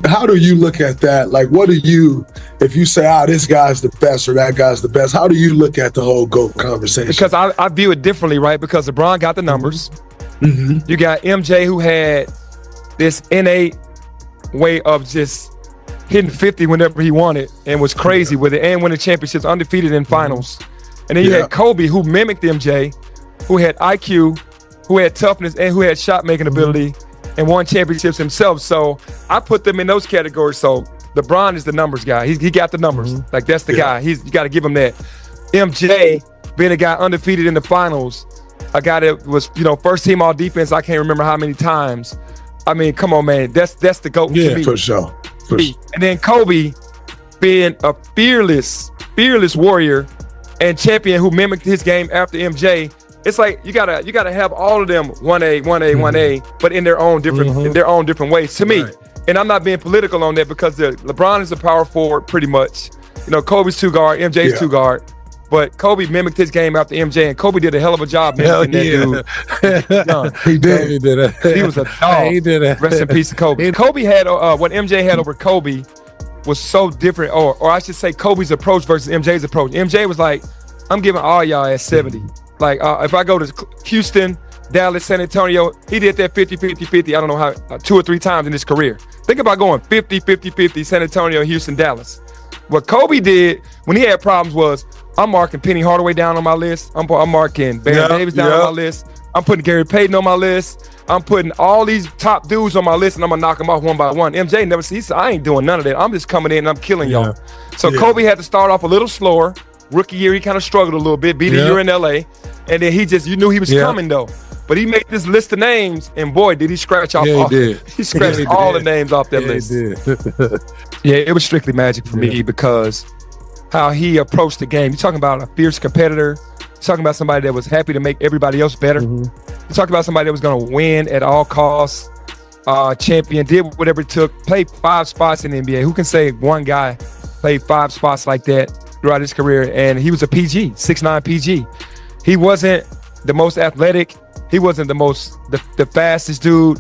How do you look at that? Like, what do you, if you say, this guy's the best or that guy's the best, how do you look at the whole GOAT conversation? Because I view it differently, right? Because LeBron got the numbers. Mm-hmm. You got MJ, who had this innate way of just hitting 50 whenever he wanted and was crazy with it and winning championships, undefeated in finals. And then you had Kobe, who mimicked MJ, who had IQ, who had toughness, and who had shot-making ability and won championships himself. So I put them in those categories. So LeBron is the numbers guy. He got the numbers. Like, that's the guy. You got to give him that. MJ, being a guy undefeated in the finals, a guy that was, first team all defense, I can't remember how many times. I mean, come on, man. That's the GOAT to me. For sure. And then Kobe, being a fearless warrior and champion who mimicked his game after MJ. It's like you gotta have all of them 1A, but in their own different ways. To me, and I'm not being political on that because LeBron is a power forward pretty much. Kobe's two guard, MJ's two guard. But Kobe mimicked his game after MJ, and Kobe did a hell of a job mimicking that dude. He did. He was a dog. He did it. Rest in peace to Kobe. Kobe had what MJ had over Kobe was so different, or I should say Kobe's approach versus MJ's approach. MJ was like, I'm giving all y'all at 70. Like, if I go to Houston, Dallas, San Antonio, he did that 50-50-50, I don't know how, 2 or 3 times in his career. Think about going 50-50-50, San Antonio, Houston, Dallas. What Kobe did when he had problems was, I'm marking Penny Hardaway down on my list. I'm marking Baron Davis down on my list. I'm putting Gary Payton on my list. I'm putting all these top dudes on my list, and I'm going to knock them off one by one. MJ never said, he said, I ain't doing none of that. I'm just coming in and I'm killing y'all. So Kobe had to start off a little slower. Rookie year, he kind of struggled a little bit, beat a year in LA. And then you knew he was coming though. But he made this list of names, and boy, did he scratch off. He scratched all the names off that list. It was strictly Magic for me because how he approached the game. You're talking about a fierce competitor. You're talking about somebody that was happy to make everybody else better. You're talking about somebody that was going to win at all costs. Champion, did whatever it took, played 5 spots in the NBA. Who can say one guy played 5 spots like that throughout his career? And he was a PG, 6'9" PG. He wasn't the most athletic. He wasn't the fastest dude.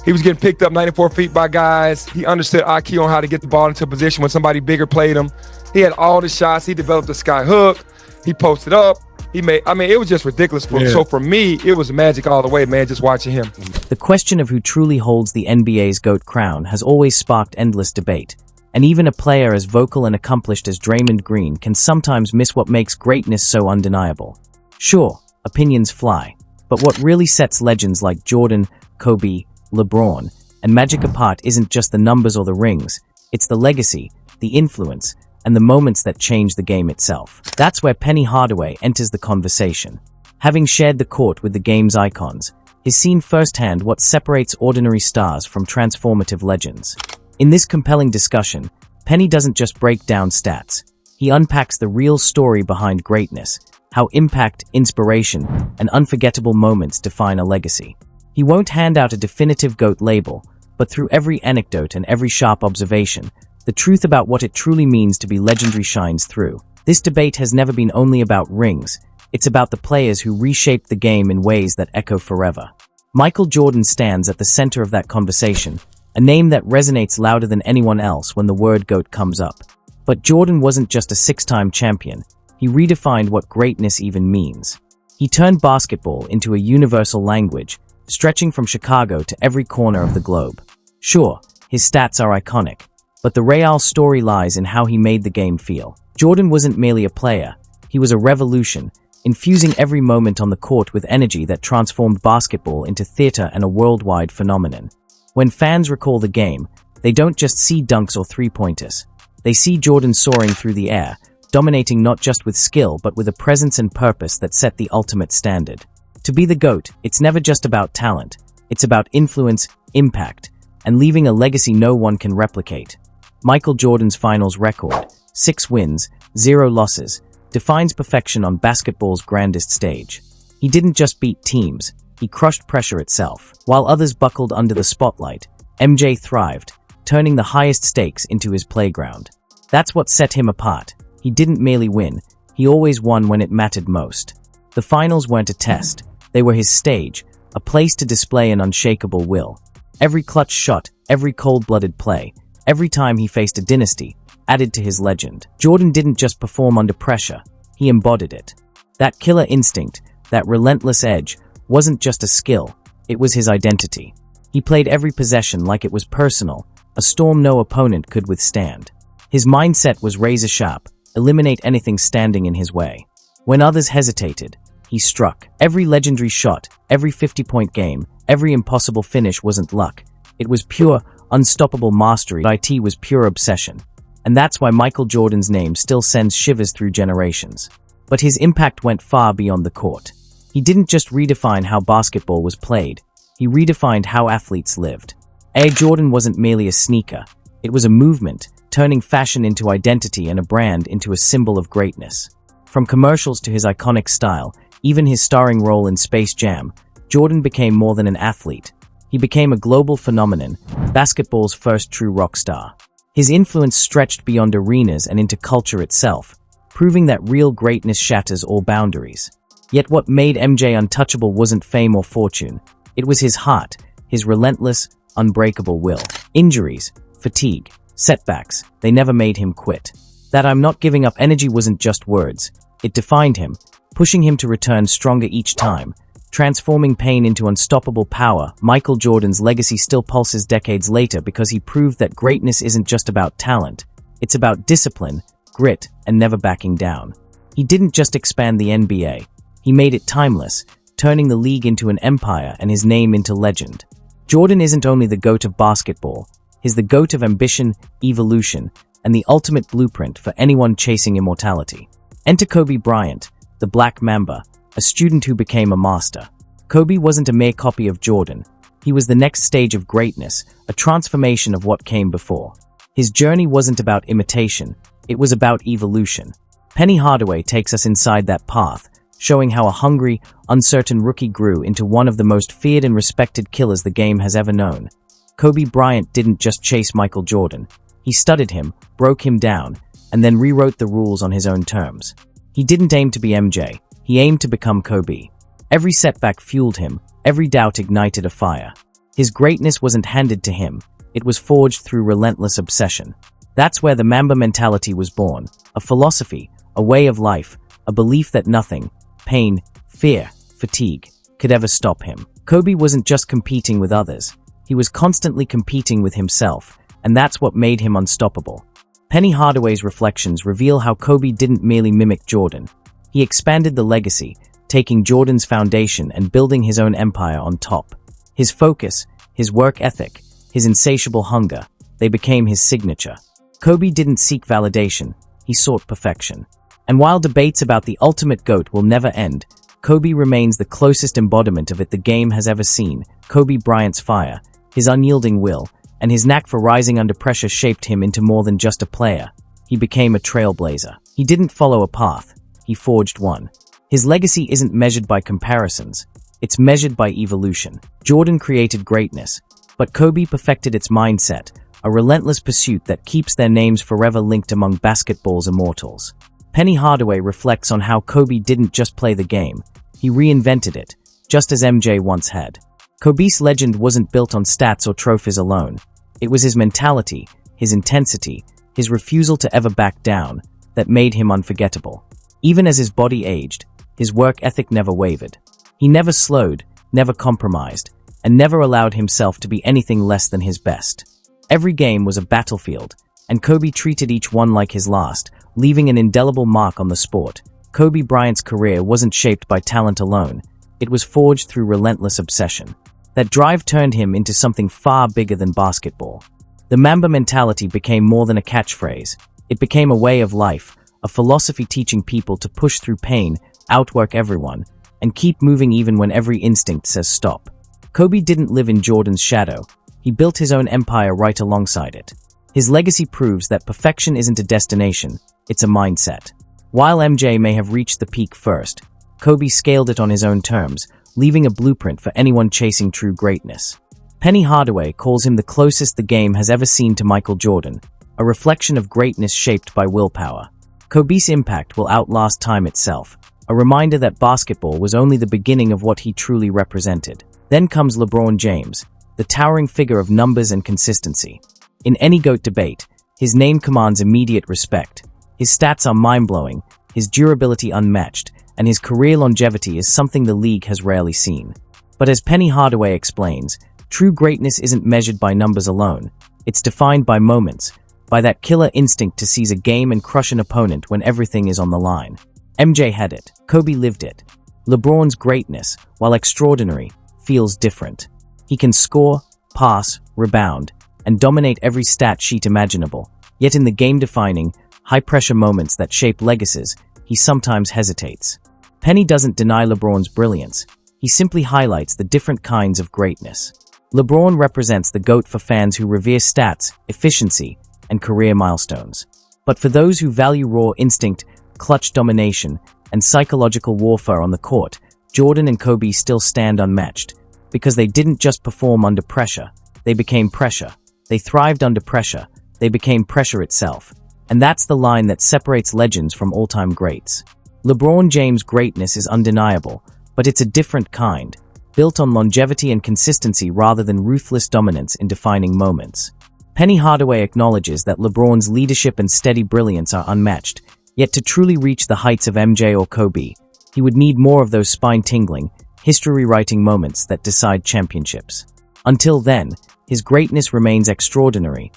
He was getting picked up 94 feet by guys. He understood IQ on how to get the ball into a position when somebody bigger played him. He had all the shots. He developed the sky hook. He posted up. It was just ridiculous. So for me, it was Magic all the way, man, just watching him. The question of who truly holds the NBA's GOAT crown has always sparked endless debate. And even a player as vocal and accomplished as Draymond Green can sometimes miss what makes greatness so undeniable. Sure, opinions fly, but what really sets legends like Jordan, Kobe, LeBron, and Magic apart isn't just the numbers or the rings, it's the legacy, the influence, and the moments that change the game itself. That's where Penny Hardaway enters the conversation. Having shared the court with the game's icons, he's seen firsthand what separates ordinary stars from transformative legends. In this compelling discussion, Penny doesn't just break down stats. He unpacks the real story behind greatness, how impact, inspiration, and unforgettable moments define a legacy. He won't hand out a definitive GOAT label, but through every anecdote and every sharp observation, the truth about what it truly means to be legendary shines through. This debate has never been only about rings, it's about the players who reshaped the game in ways that echo forever. Michael Jordan stands at the center of that conversation, a name that resonates louder than anyone else when the word GOAT comes up. But Jordan wasn't just a 6-time champion. He redefined what greatness even means. He turned basketball into a universal language, stretching from Chicago to every corner of the globe. Sure, his stats are iconic, but the real story lies in how he made the game feel. Jordan wasn't merely a player, he was a revolution, infusing every moment on the court with energy that transformed basketball into theater and a worldwide phenomenon. When fans recall the game, they don't just see dunks or three-pointers. They see Jordan soaring through the air, dominating not just with skill but with a presence and purpose that set the ultimate standard. To be the GOAT, it's never just about talent. It's about influence, impact, and leaving a legacy no one can replicate. Michael Jordan's finals record, 6 wins, 0 losses, defines perfection on basketball's grandest stage. He didn't just beat teams, he crushed pressure itself. While others buckled under the spotlight, MJ thrived, turning the highest stakes into his playground. That's what set him apart. He didn't merely win, he always won when it mattered most. The finals weren't a test, they were his stage, a place to display an unshakable will. Every clutch shot, every cold-blooded play, Every time he faced a dynasty, added to his legend. Jordan didn't just perform under pressure, he embodied it. That killer instinct, that relentless edge, wasn't just a skill, it was his identity. He played every possession like it was personal, a storm no opponent could withstand. His mindset was razor sharp, eliminate anything standing in his way. When others hesitated, he struck. Every legendary shot, every 50-point game, every impossible finish wasn't luck. It was pure, unstoppable mastery. It was pure obsession. And that's why Michael Jordan's name still sends shivers through generations. But his impact went far beyond the court. He didn't just redefine how basketball was played, he redefined how athletes lived. Air Jordan wasn't merely a sneaker, it was a movement, turning fashion into identity and a brand into a symbol of greatness. From commercials to his iconic style, even his starring role in Space Jam, Jordan became more than an athlete. He became a global phenomenon, basketball's first true rock star. His influence stretched beyond arenas and into culture itself, proving that real greatness shatters all boundaries. Yet what made MJ untouchable wasn't fame or fortune. It was his heart, his relentless, unbreakable will. Injuries, fatigue, setbacks, they never made him quit. That "I'm not giving up" energy wasn't just words. It defined him, pushing him to return stronger each time, transforming pain into unstoppable power. Michael Jordan's legacy still pulses decades later because he proved that greatness isn't just about talent. It's about discipline, grit, and never backing down. He didn't just expand the NBA. He made it timeless, turning the league into an empire and his name into legend. Jordan isn't only the GOAT of basketball, he's the GOAT of ambition, evolution, and the ultimate blueprint for anyone chasing immortality. Enter Kobe Bryant, the Black Mamba, a student who became a master. Kobe wasn't a mere copy of Jordan. He was the next stage of greatness, a transformation of what came before. His journey wasn't about imitation, it was about evolution. Penny Hardaway takes us inside that path, showing how a hungry, uncertain rookie grew into one of the most feared and respected killers the game has ever known. Kobe Bryant didn't just chase Michael Jordan. He studied him, broke him down, and then rewrote the rules on his own terms. He didn't aim to be MJ, he aimed to become Kobe. Every setback fueled him, every doubt ignited a fire. His greatness wasn't handed to him, it was forged through relentless obsession. That's where the Mamba mentality was born, a philosophy, a way of life, a belief that nothing, pain, fear, fatigue, could ever stop him. Kobe wasn't just competing with others, he was constantly competing with himself, and that's what made him unstoppable. Penny Hardaway's reflections reveal how Kobe didn't merely mimic Jordan. He expanded the legacy, taking Jordan's foundation and building his own empire on top. His focus, his work ethic, his insatiable hunger, they became his signature. Kobe didn't seek validation, he sought perfection. And while debates about the ultimate GOAT will never end, Kobe remains the closest embodiment of it the game has ever seen. Kobe Bryant's fire, his unyielding will, and his knack for rising under pressure shaped him into more than just a player. He became a trailblazer. He didn't follow a path, he forged one. His legacy isn't measured by comparisons, it's measured by evolution. Jordan created greatness, but Kobe perfected its mindset, a relentless pursuit that keeps their names forever linked among basketball's immortals. Penny Hardaway reflects on how Kobe didn't just play the game, he reinvented it, just as MJ once had. Kobe's legend wasn't built on stats or trophies alone. It was his mentality, his intensity, his refusal to ever back down, that made him unforgettable. Even as his body aged, his work ethic never wavered. He never slowed, never compromised, and never allowed himself to be anything less than his best. Every game was a battlefield, and Kobe treated each one like his last, leaving an indelible mark on the sport. Kobe Bryant's career wasn't shaped by talent alone, it was forged through relentless obsession. That drive turned him into something far bigger than basketball. The Mamba mentality became more than a catchphrase. It became a way of life, a philosophy teaching people to push through pain, outwork everyone, and keep moving even when every instinct says stop. Kobe didn't live in Jordan's shadow. He built his own empire right alongside it. His legacy proves that perfection isn't a destination, it's a mindset. While MJ may have reached the peak first, Kobe scaled it on his own terms, leaving a blueprint for anyone chasing true greatness. Penny Hardaway calls him the closest the game has ever seen to Michael Jordan, a reflection of greatness shaped by willpower. Kobe's impact will outlast time itself, a reminder that basketball was only the beginning of what he truly represented. Then comes LeBron James, the towering figure of numbers and consistency. In any GOAT debate, his name commands immediate respect. His stats are mind-blowing, his durability unmatched, and his career longevity is something the league has rarely seen. But as Penny Hardaway explains, true greatness isn't measured by numbers alone. It's defined by moments, by that killer instinct to seize a game and crush an opponent when everything is on the line. MJ had it. Kobe lived it. LeBron's greatness, while extraordinary, feels different. He can score, pass, rebound, and dominate every stat sheet imaginable. Yet in the game-defining, high-pressure moments that shape legacies, he sometimes hesitates. Penny doesn't deny LeBron's brilliance. He simply highlights the different kinds of greatness. LeBron represents the GOAT for fans who revere stats, efficiency, and career milestones. But for those who value raw instinct, clutch domination, and psychological warfare on the court, Jordan and Kobe still stand unmatched. Because they didn't just perform under pressure, they became pressure. They thrived under pressure. They became pressure itself. And that's the line that separates legends from all-time greats. LeBron James' greatness is undeniable, but it's a different kind, built on longevity and consistency rather than ruthless dominance in defining moments. Penny Hardaway acknowledges that LeBron's leadership and steady brilliance are unmatched, yet to truly reach the heights of MJ or Kobe, he would need more of those spine-tingling, history-writing moments that decide championships. Until then, his greatness remains extraordinary,